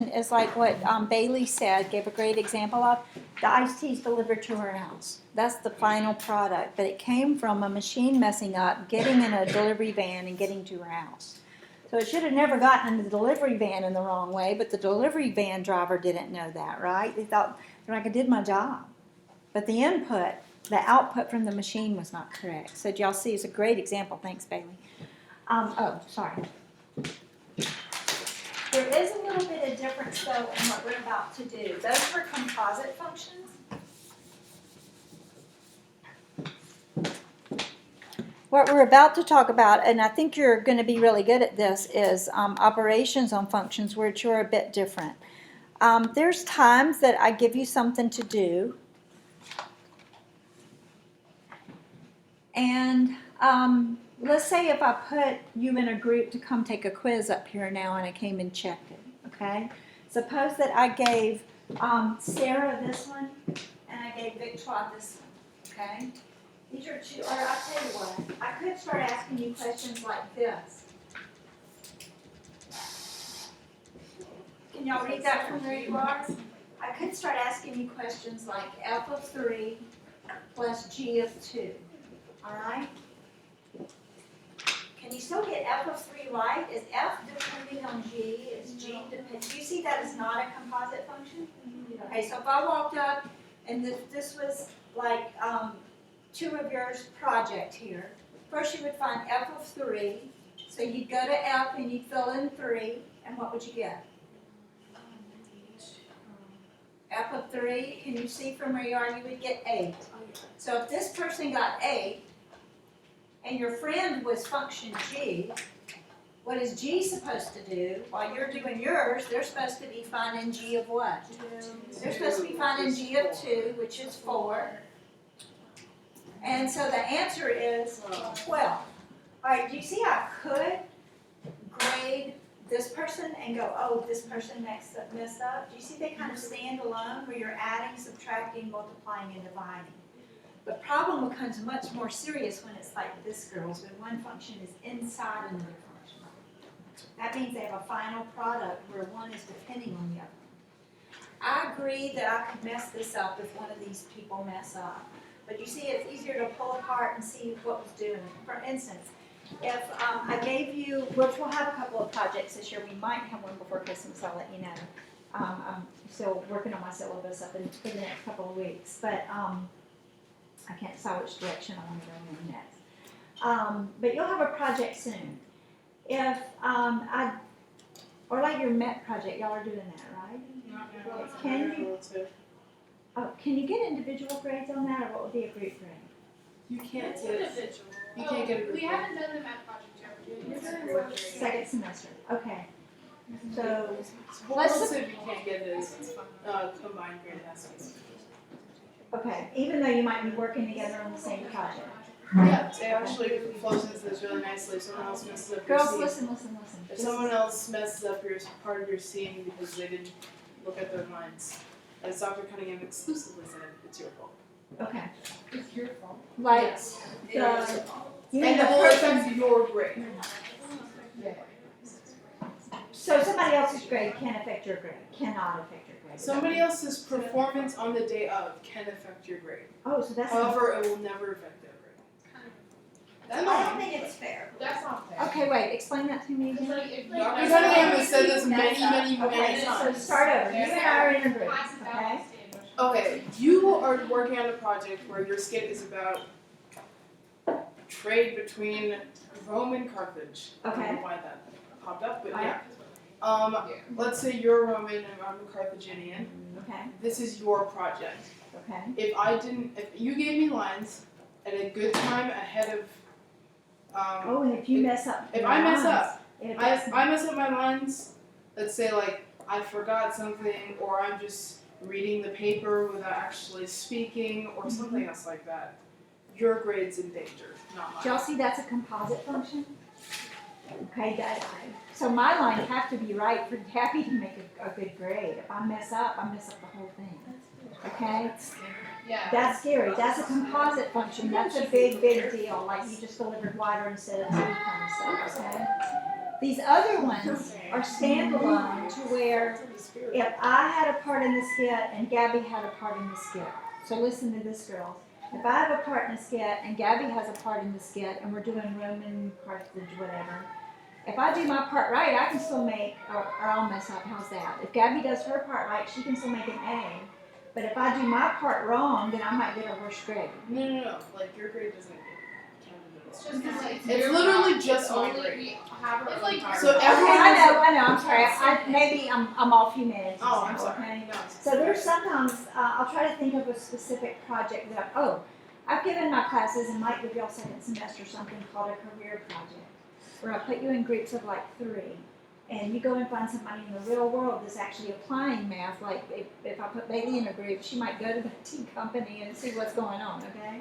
is like what Bailey said, gave a great example of. The iced tea is delivered to her house. That's the final product, but it came from a machine messing up, getting in a delivery van and getting to her house. So it should have never gotten in the delivery van in the wrong way, but the delivery van driver didn't know that, right? They thought, they're like, I did my job. But the input, the output from the machine was not correct. So y'all see, it's a great example. Thanks, Bailey. Sorry. There is a little bit of difference, though, in what we're about to do. Those were composite functions. What we're about to talk about, and I think you're going to be really good at this, is operations on functions, which are a bit different. There's times that I give you something to do, and let's say if I put you in a group to come take a quiz up here now, and I came and checked it, okay? Suppose that I gave Sarah this one, and I gave Victoire this one, okay? These are two, or I'll tell you what, I could start asking you questions like this. Can y'all read that from where you are? I could start asking you questions like f of 3 plus g of 2, all right? Can you still get f of 3 right? Is f depending on g? Is g depending? Do you see that is not a composite function? Okay, so if I walked up and this was like two of yours project here. First you would find f of 3. So you'd go to f and you'd fill in 3. And what would you get? F of 3, can you see from where you are, you would get 8. So if this person got 8, and your friend was function g, what is g supposed to do? While you're doing yours, they're supposed to be finding g of what? 2. They're supposed to be finding g of 2, which is 4. And so the answer is 12. All right, do you see I could grade this person and go, oh, this person messed up? Do you see they kind of stand alone where you're adding, subtracting, multiplying, and dividing? The problem becomes much more serious when it's like this, girls, when one function is inside another function. That means they have a final product where one is depending on the other. I agree that I could mess this up if one of these people mess up. But you see, it's easier to pull apart and see what was doing. For instance, if I gave you, which we'll have a couple of projects this year, we might have one before Christmas, I'll let you know. I'm still working on my syllabus up for the next couple of weeks, but I can't decide which direction I want to go in next. But you'll have a project soon. If or like your MET project, y'all are doing that, right? Can you get individual grades on that, or what would be a group grade? You can't get individual. You can't get a group. We haven't done the math project yet. We're doing it Second semester. Okay. So let's say if you can't get it as combined grade, it has to be. Okay, even though you might be working together on the same project. Yeah, it actually flows into this really nicely. If someone else messes up your Girls, scene. listen. If someone else messes up your part of your scene because they didn't look at their lines, as Dr. Cunningham exclusively said, it's your fault. Okay. It's your fault. Like Yes. you mean And the it will person. affect your grade. Yeah. So somebody else's grade can affect your grade. Cannot affect your grade. Somebody else's performance on the day of can affect your grade. Oh, so that's. However, it will never affect their grade. I don't think it's fair. That's not fair. Okay, wait. Explain that to me It's again. like if Dr. Cunningham has said this many Okay, so times. start over. You and I are in a group. Okay. Okay, you are working on a project where your skit is about trade between Rome and Carthage. I don't Okay. know why that popped up, but Alright. yeah. Let's say you're Roman and I'm a Carthaginian. Okay. This is your project. Okay. If you gave me lines at a good time ahead of, Oh, and if you mess up. if I mess up, If I mess up my lines, let's say like I forgot something or I'm just reading the paper without actually speaking or something else like that, your grade's in danger, not mine. y'all see that's a composite function? Okay, so my lines have to be right for Happy to make a good grade. If I mess up the whole thing. Okay? Yeah. That's scary. That's a composite function. That's a big deal. Like you just delivered water instead of tea kind of stuff, okay? These other ones are standalone to where if I had a part in the skit and Gabby had a part in the skit. So listen to this, girls. If I have a part in the skit and Gabby has a part in the skit and we're doing Roman, Carthage, whatever, if I do my part right, I can still make, or I'll mess up, how's that? If Gabby does her part right, she can still make an A. But if I do my part wrong, then I might get a worse grade. No. Like your grade doesn't get counted at all. It's just 'cause It's your literally mom- just it's my only- grade. we have our It's own like- card. so Okay, everyone- I know, I'm sorry. Maybe I'm off humanities. Oh, I'm now, sorry. okay? No. So there's sometimes, I'll try to think of a specific project that, I've given my classes in Mike with y'all second semester something called a career project, where I put you in groups of like 3, and you go and find somebody in the real world that's actually applying math. Like if I put Bailey in a group, she might go to the tea company and see what's going on, okay?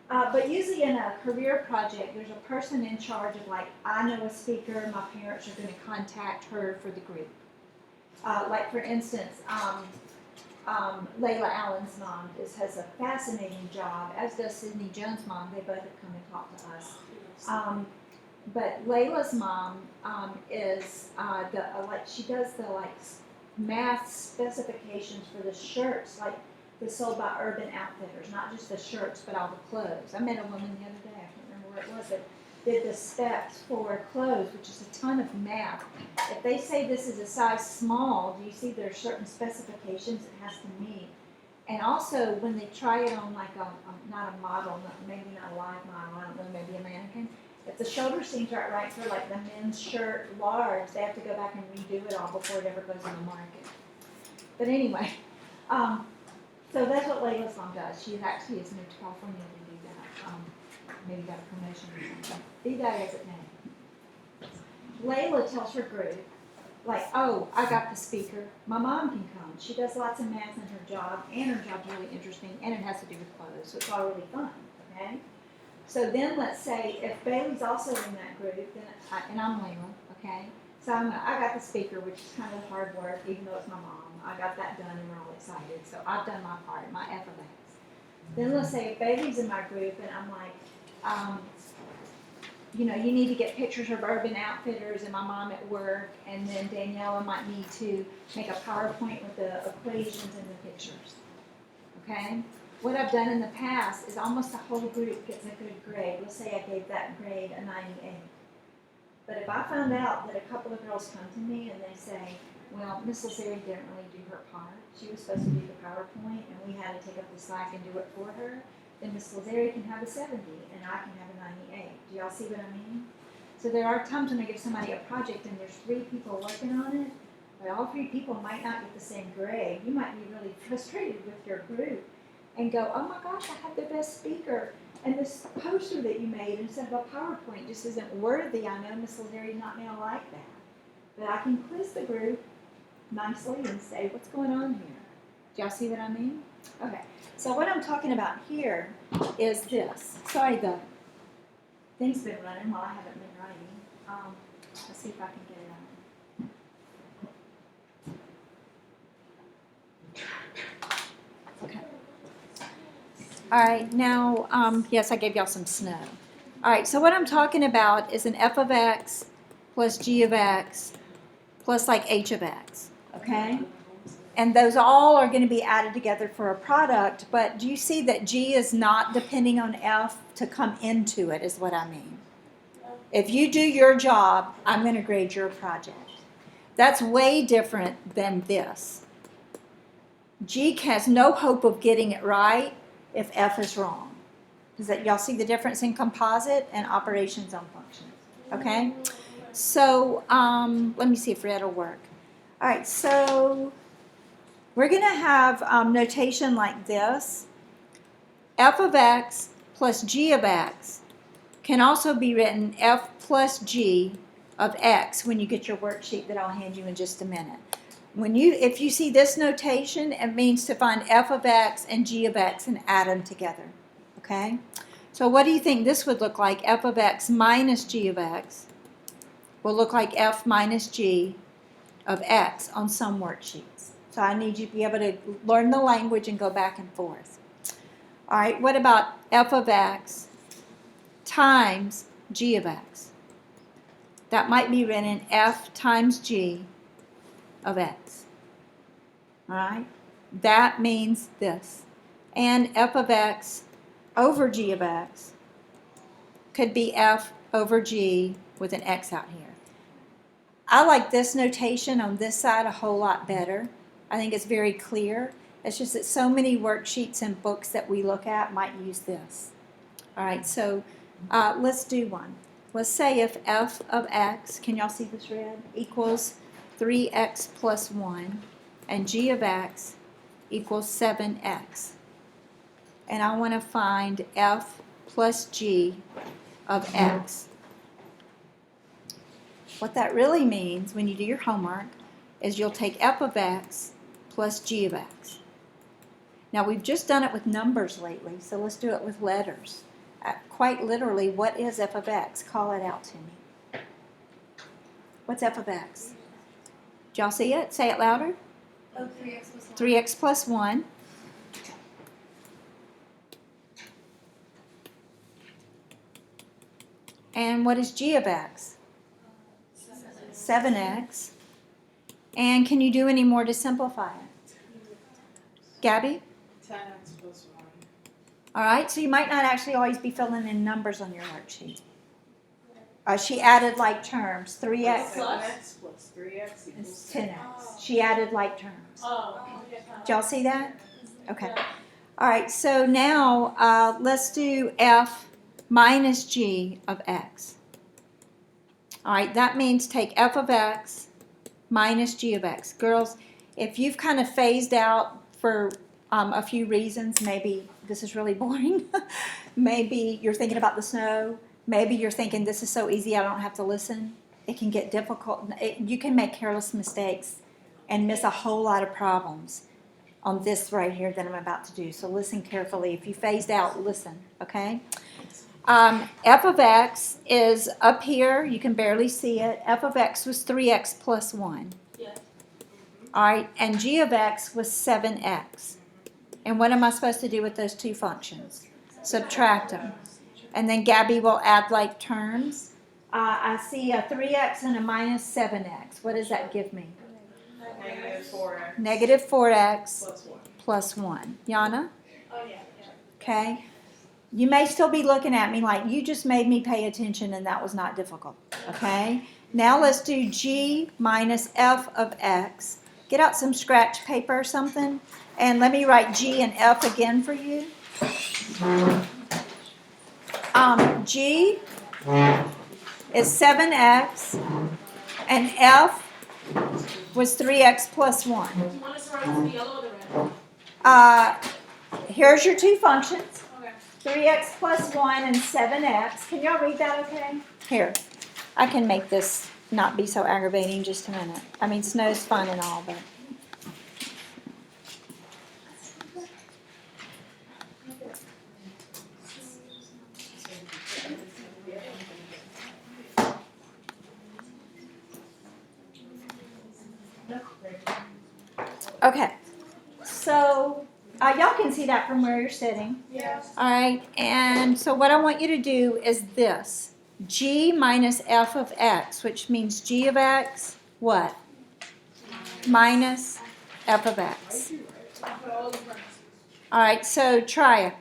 But usually in a career project, there's a person in charge of like, I know a speaker, my parents are gonna contact her for the group. Like for instance, Layla Allen's mom has a fascinating job, as does Sydney Jones' mom. They both have come and talked to us. But Layla's mom is she does the math specifications for the shirts like that's sold by Urban Outfitters, not just the shirts but all the clothes. I met a woman the other day, I can't remember where it was, that did the specs for clothes, which is a ton of math. If they say this is a size small, do you see there's certain specifications it has to meet? And also when they try it on like not a model, maybe not a live model, I don't know, maybe a mannequin. If the shoulder seams aren't right for like the men's shirt large, they have to go back and redo it all before it ever goes on the market. But anyway, so that's what Layla's mom does. She actually has moved to California to do that. Maybe got a promotion or something. Be that as it may. Layla tells her group, like, I got the speaker. My mom can come. She does lots of math in her job, and her job's really interesting, and it has to do with clothes, so it's all really fun, okay? So then let's say if Bailey's also in that group, then and I'm Layla, okay? So I got the speaker, which is kind of hard work, even though it's my mom. I got that done and we're all excited. So I've done my part, my F of X. Then let's say if Bailey's in my group and I'm like, you need to get pictures of Urban Outfitters and my mom at work, and then Daniela might need to make a PowerPoint with the equations and the pictures, okay? What I've done in the past is almost the whole group gets a good grade. Let's say I gave that grade a 98. But if I found out that a couple of girls come to me and they say, well, Miss Lazari didn't really do her part. She was supposed to do the PowerPoint and we had to take up the slack and do it for her, then Miss Lazari can have a 70 and I can have a 98. Do y'all see what I mean? So there are times when I give somebody a project and there's 3 people working on it, but all 3 people might not get the same grade. You might be really frustrated with your group and go, oh my gosh, I had the best speaker, and this poster that you made instead of a PowerPoint just isn't worthy. I know Miss Lazari's not going to like that. But I can quiz the group nicely and say, what's going on here? Do y'all see what I mean? Okay, so what I'm talking about here is this. Sorry, the thing's been running while I haven't been writing. Let's see if I can get it on. Okay. All right, now, yes, I gave y'all some snow. All right, so what I'm talking about is an f of x plus g of x plus like h of x, okay? And those all are going to be added together for a product, but do you see that g is not depending on f to come into it, is what I mean. If you do your job, I'm going to grade your project. That's way different than this. G has no hope of getting it right if F is wrong. Does that y'all see the difference in composite and operations on functions? Okay? So let me see if that'll work. All right, so we're going to have notation like this. F of x plus g of x can also be written f plus g of x when you get your worksheet that I'll hand you in just a minute. If you see this notation, it means to find f of x and g of x and add them together, okay? So what do you think this would look like? F of x minus g of x will look like f minus g of x on some worksheets. So I need you to be able to learn the language and go back and forth. All right, what about f of x times g of x? that might be written f times g of x. All right? That means this. And f of x over g of x could be f over g with an x out here. I like this notation on this side a whole lot better. I think it's very clear. It's just that so many worksheets and books that we look at might use this. All right, so let's do one. Let's say if f of x, can y'all see this red, equals 3x plus 1, and g of x equals 7x. And I want to find f plus g of x. What that really means when you do your homework is you'll take f of x plus g of x. Now we've just done it with numbers lately, so let's do it with letters. Quite literally, what is f of x? Call it out to me. What's f of x? Did y'all see it? Say it louder. Oh, 3x plus 1. 3x plus 1. And what is g of x? 7x. And can you do any more to simplify it? Gabby? 10x plus 1. All right, so you might not actually always be filling in numbers on your worksheet. She added like terms. 3x 7x plus 3x is equals 10x. She added like terms. Oh. Did y'all see that? Okay. All right, so now let's do f minus g of x. All right, that means take f of x minus g of x. Girls, if you've kind of phased out for a few reasons, maybe this is really boring. Maybe you're thinking about the snow. Maybe you're thinking this is so easy I don't have to listen. It can get difficult. You can make careless mistakes and miss a whole lot of problems on this right here that I'm about to do. So listen carefully. If you phased out, listen, okay? F of x is up here. You can barely see it. F of x was 3x plus 1. Yeah. All right, and g of x was 7x. And what am I supposed to do with those two functions? Subtract them. And then Gabby will add like terms. I see a 3x and a minus 7x. What does that give me? negative 4x Negative 4x plus 1. plus 1. Yana? Oh, yeah. Okay. You may still be looking at me like you just made me pay attention and that was not difficult. Okay. Now let's do g minus f of x. Get out some scratch paper or something. And let me write g and f again for you. G is 7x and f was 3x plus 1. You want us to write the yellow or the red? Here's your two functions. Okay. 3x plus 1 and 7x. Can y'all read that okay? Here, I can make this not be so aggravating just a minute. I mean, snow's fun and all, but. Okay, so y'all can see that from where you're sitting. Yeah. All right, and so what I want you to do is this. G minus f of x, which means g of x, what? Minus f of x. All right, so try it.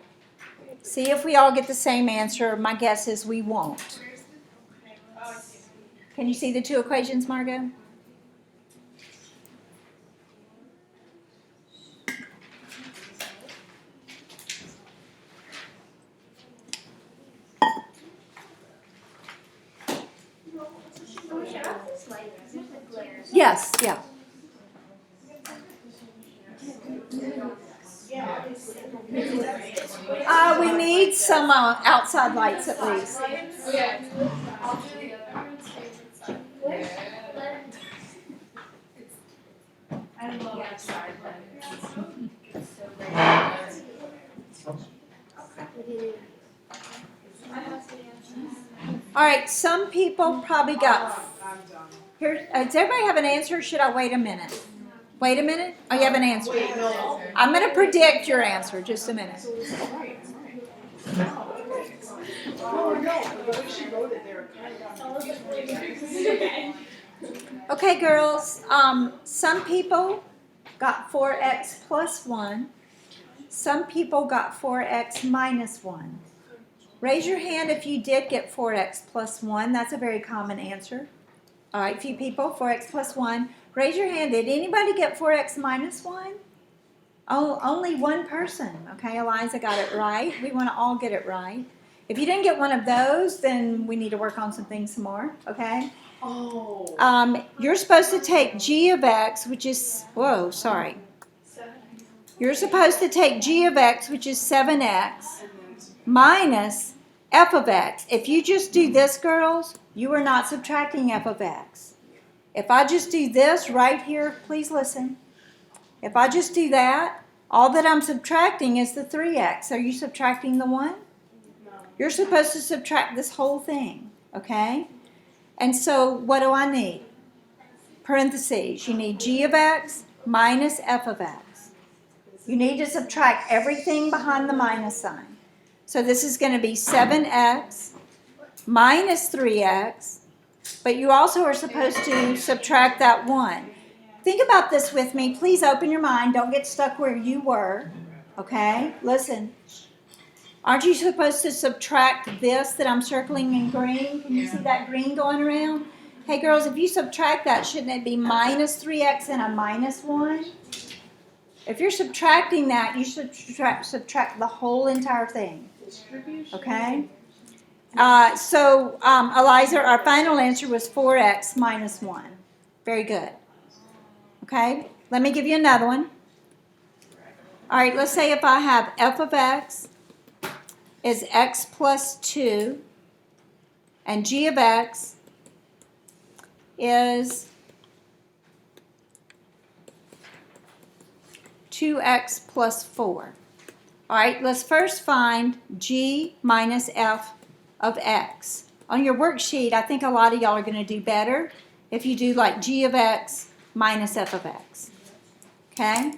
See if we all get the same answer. My guess is we won't. Can you see the two equations, Margot? Yes, yeah. We need some outside lights at least. Okay. I'll do the other. I love outside All right, some people probably got. I'm done. Here, does everybody have an answer? Or should I wait a minute? Wait a minute. Oh, you have an answer. Wait, no. I'm going to predict your answer. Just a minute. So it's right. No, the way she wrote it there kind of got me confused. Okay, girls, some people got 4x plus 1. Some people got 4x minus 1. Raise your hand if you did get 4x plus 1. That's a very common answer. All right, few people, 4x plus 1. Raise your hand. Did anybody get 4x minus 1? Oh, only one person. Okay, Eliza got it right. We want to all get it right. If you didn't get one of those, then we need to work on some things some more, okay? Oh. You're supposed to take g of x, which is, whoa, sorry. You're supposed to take g of x, which is 7x, minus f of x. If you just do this, girls, you are not subtracting f of x. If I just do this right here, please listen. If I just do that, all that I'm subtracting is the 3x. Are you subtracting the 1? No. You're supposed to subtract this whole thing, okay? And so what do I need? Parentheses. You need g of x minus f of x. You need to subtract everything behind the minus sign. So this is going to be 7x minus 3x, but you also are supposed to subtract that 1. Think about this with me. Please open your mind. Don't get stuck where you were, okay? Listen. Aren't you supposed to subtract this that I'm circling in green? Can you see that green going around? Hey, girls, if you subtract that, shouldn't it be minus 3x and a minus 1? If you're subtracting that, you should subtract the whole entire thing, okay? Eliza, our final answer was 4x minus 1. Very good. Okay, let me give you another one. All right, let's say if I have f of x is x plus 2, and g of x is 2x plus 4. All right, let's first find g minus f of x. On your worksheet, I think a lot of y'all are going to do better if you do like g of x minus f of x. Okay?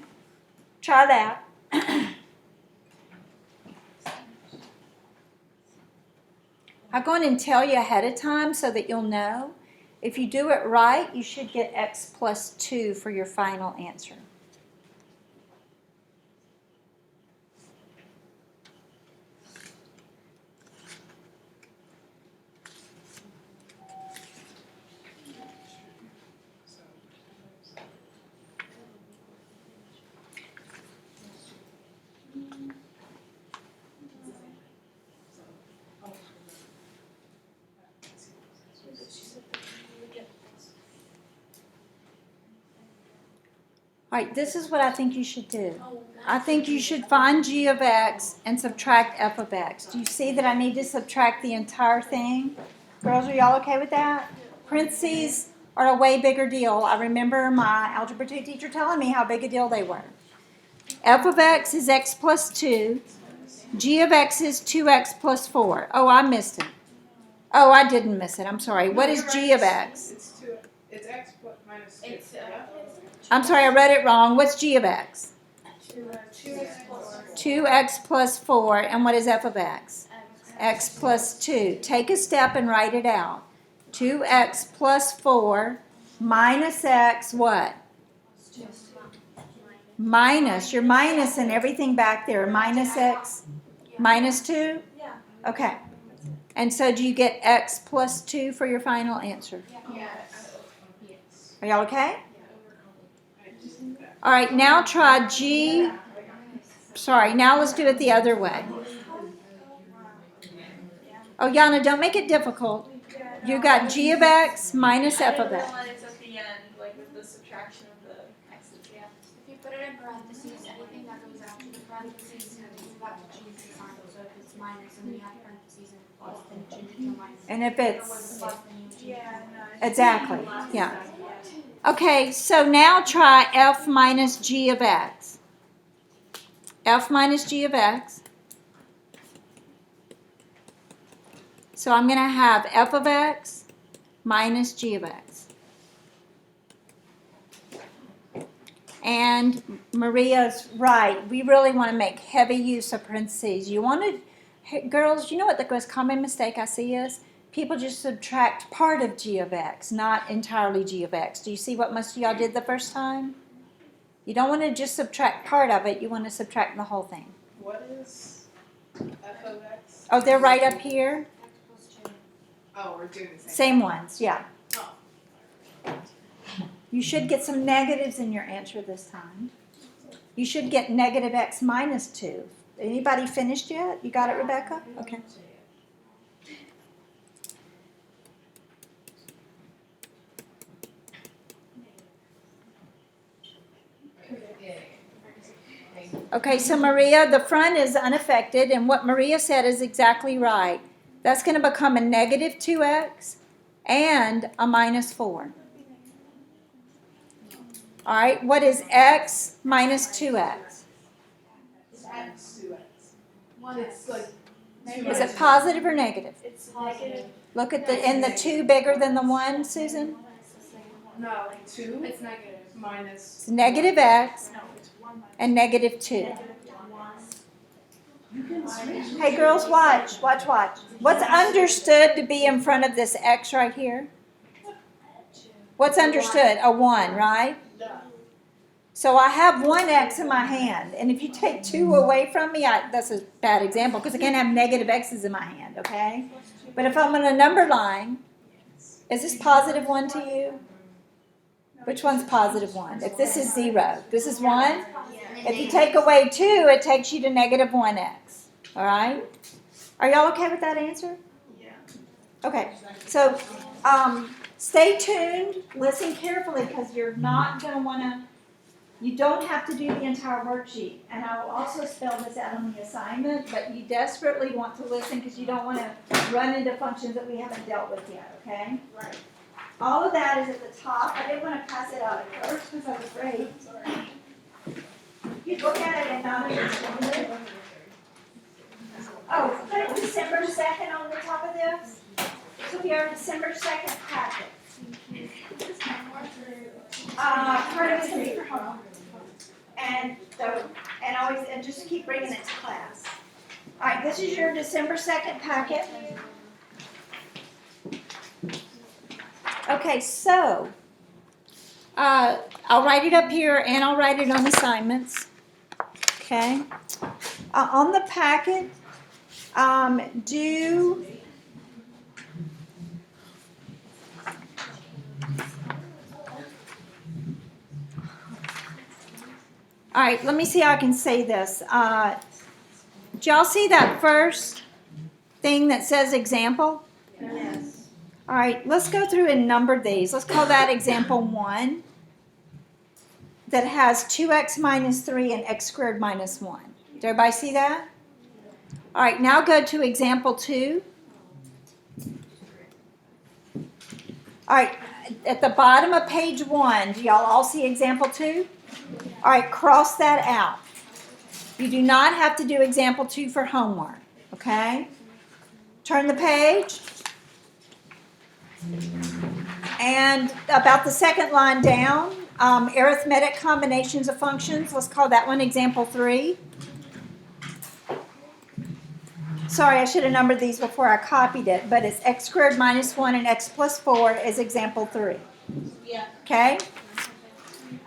Try that. I'm going to tell you ahead of time so that you'll know. If you do it right, you should get x plus 2 for your final answer. All right, this is what I think you should do. I think you should find g of x and subtract f of x. Do you see that I need to subtract the entire thing? Girls, are y'all okay with that? Parentheses are a way bigger deal. I remember my Algebra 2 teacher telling me how big a deal they were. F of x is x plus 2. G of x is 2x plus 4. Oh, I missed it. Oh, I didn't miss it. I'm sorry. What is g of x? It's x plus minus 2. I'm sorry, I read it wrong. What's g of x? 2x plus 4. 2x plus 4. And what is f of x? X plus 2. Take a step and write it out. 2x plus 4 minus x what? Minus. You're minusing everything back there. Minus x minus 2? Yeah. Okay. And so do you get x plus 2 for your final answer? Yes. Are y'all okay? All right, now try g. Sorry, now let's do it the other way. Oh, Yana, don't make it difficult. You got g of x minus f of x. I didn't realize at the end, like with the subtraction of the x's, yeah. If you put it in parentheses, anything that goes after the parentheses, you have to change the sign. So if it's minus and then you have parentheses and plus, then you change it to minus. And if Or it's with plus, then you change it to exactly, yeah. Okay, so now try f minus g of x. F minus g of x. So I'm going to have f of x minus g of x. And Maria's right. We really want to make heavy use of parentheses. You want to Hey, girls, you know what the most common mistake I see is? People just subtract part of g of x, not entirely g of x. Do you see what most of y'all did the first time? You don't want to just subtract part of it. You want to subtract the whole thing. What is f of x? Oh, they're right up here. X plus 2. Oh, we're doing the same. Same ones, yeah. Oh. You should get some negatives in your answer this time. You should get negative x minus 2. Anybody finished yet? You got it, Rebecca? Okay. Okay, so Maria, the front is unaffected, and what Maria said is exactly right. That's going to become a negative 2x and a minus 4. All right, what is x minus 2x? It's x to x. It's like Is it positive or negative? It's negative. Look at the 2 bigger than the 1, Susan? no 2 It's negative. minus It's negative x No, it's 1 minus and negative 2. negative 1. Hey girls, watch. What's understood to be in front of this x right here? What's understood? A 1, right? So I have 1x in my hand, and if you take 2 away from me, that's a bad example because I can't have negative x's in my hand, okay? But if I'm on a number line, is this positive 1 to you? Which one's positive 1? If this is 0, this is 1? If you take away 2, it takes you to negative 1x, all right? Are y'all okay with that answer? Yeah. Okay, so stay tuned, listen carefully because you're not going to want to, you don't have to do the entire worksheet. And I will also spell this out on the assignment, but you desperately want to listen because you don't want to run into functions that we haven't dealt with yet, okay? Right. All of that is at the top. I didn't want to pass it out at first because I was afraid. You look at it and not understand it. Oh, put December 2nd on the top of this. So we are December 2nd packet. Part of it's going to be for home. And just keep bringing it to class. All right, this is your December 2nd packet. Okay, so I'll write it up here and I'll write it on assignments. Okay. On the packet, do all right, let me see how I can say this. Did y'all see that first thing that says example? Yes. All right, let's go through and number these. Let's call that example 1 that has 2x minus 3 and x squared minus 1. Did everybody see that? All right, now go to example 2. All right, at the bottom of page 1, do y'all all see example 2? All right, cross that out. You do not have to do example 2 for homework, okay? Turn the page. And about the second line down, arithmetic combinations of functions. Let's call that one example 3. Sorry, I should have numbered these before I copied it, but it's x squared minus 1 and x plus 4 is example 3. Yeah. Okay?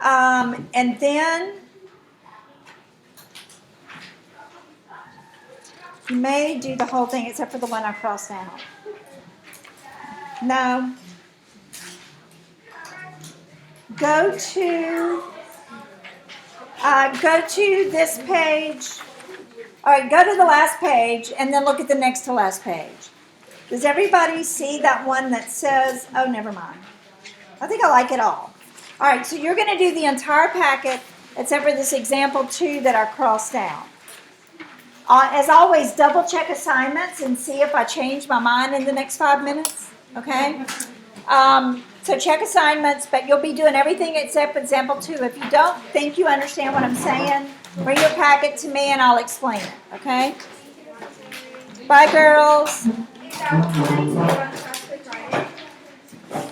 And then you may do the whole thing except for the one I crossed out. No. Go to this page. All right, go to the last page and then look at the next to last page. Does everybody see that one that says, oh, never mind. I think I like it all. All right, so you're going to do the entire packet except for this example 2 that I crossed out. As always, double check assignments and see if I change my mind in the next 5 minutes, okay? So check assignments, but you'll be doing everything except example 2. If you don't think you understand what I'm saying, bring your packet to me and I'll explain it, okay? Bye, girls.